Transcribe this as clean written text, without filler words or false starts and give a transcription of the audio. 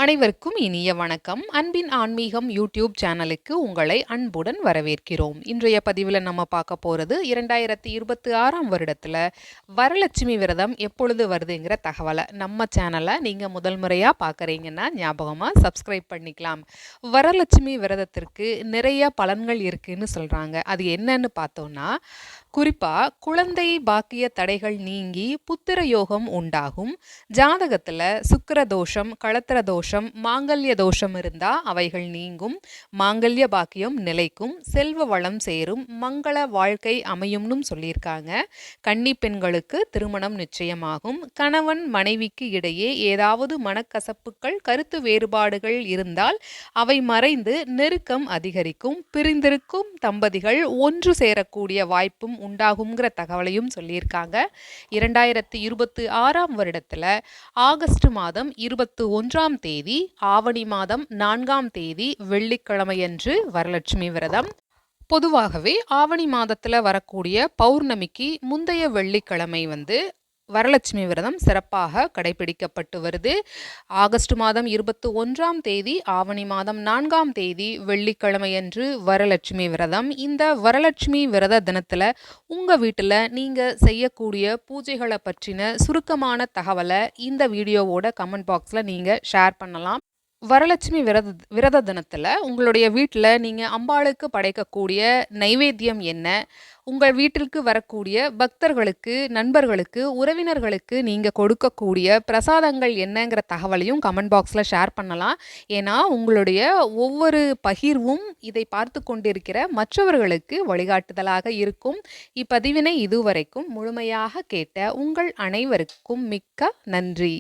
அனைவருக்கும் இனிய வணக்கம். அன்பின் ஆன்மீகம் யூடியூப் சேனலுக்கு உங்களை அன்புடன் வரவேற்கிறோம். இன்றைய பதிவில் நம்ம பார்க்க போகிறது 2026ஆம் வருடத்தில் வரலட்சுமி விரதம் எப்பொழுது வருதுங்கிற தகவலை நம்ம சேனலை நீங்கள் முதல் முறையாக பார்க்குறீங்கன்னா ஞாபகமாக சப்ஸ்கிரைப் பண்ணிக்கலாம். வரலட்சுமி விரதத்திற்கு நிறைய பலன்கள் இருக்குன்னு சொல்கிறாங்க. அது என்னன்னு பார்த்தோன்னா, குறிப்பாக குழந்தை பாக்கிய தடைகள் நீங்கி புத்திர யோகம் உண்டாகும். ஜாதகத்தில் சுக்கிர தோஷம், களத்திர தோஷம், மாங்கல்ய தோஷம் இருந்தால் அவைகள் நீங்கும். மாங்கல்ய பாக்கியம் நிலைக்கும், செல்வ வளம் சேரும், மங்கள வாழ்க்கை அமையும்னு சொல்லியிருக்காங்க. கன்னி பெண்களுக்கு திருமணம் நிச்சயமாகும். கணவன் மனைவிக்கு இடையே ஏதாவது மனக்கசப்புகள், கருத்து வேறுபாடுகள் இருந்தால் அவை மறைந்து நெருக்கம் அதிகரிக்கும். பிரிந்திருக்கும் தம்பதிகள் ஒன்று சேரக்கூடிய வாய்ப்பும் உண்டாகுங்கிற தகவலையும் சொல்லியிருக்காங்க. 2026ஆம் வருடத்தில் ஆகஸ்ட் மாதம் 21ஆம் தேதி, ஆவணி மாதம் 4ஆம் தேதி வெள்ளிக்கிழமையன்று வரலட்சுமி விரதம். பொதுவாகவே ஆவணி மாதத்தில் வரக்கூடிய பௌர்ணமிக்கு முந்தைய வெள்ளிக்கிழமை வரலட்சுமி விரதம் சிறப்பாக கடைபிடிக்கப்பட்டு வருது. ஆகஸ்ட் மாதம் 21ஆம் தேதி, ஆவணி மாதம் 4ஆம் தேதி வெள்ளிக்கிழமையன்று வரலட்சுமி விரதம். இந்த வரலட்சுமி விரத தினத்தில் உங்கள் வீட்டில் நீங்கள் செய்யக்கூடிய பூஜைகளை பற்றின சுருக்கமான தகவலை இந்த வீடியோவோட கமெண்ட் பாக்ஸில் நீங்கள் ஷேர் பண்ணலாம். வரலட்சுமி விரத தினத்தில் உங்களுடைய வீட்டில் நீங்கள் அம்பாளுக்கு படைக்கக்கூடிய நைவேத்தியம் என்ன, உங்கள் வீட்டிற்கு வரக்கூடிய பக்தர்களுக்கு, நண்பர்களுக்கு, உறவினர்களுக்கு நீங்கள் கொடுக்கக்கூடிய பிரசாதங்கள் என்னங்கிற தகவலையும் கமெண்ட் பாக்ஸில் ஷேர் பண்ணலாம். ஏன்னா உங்களுடைய ஒவ்வொரு பகிர்வும் இதை பார்த்து கொண்டிருக்கிற மற்றவர்களுக்கு வழிகாட்டுதலாக இருக்கும். இப்பதிவினை இதுவரைக்கும் முழுமையாக கேட்ட உங்கள் அனைவருக்கும் மிக்க நன்றி.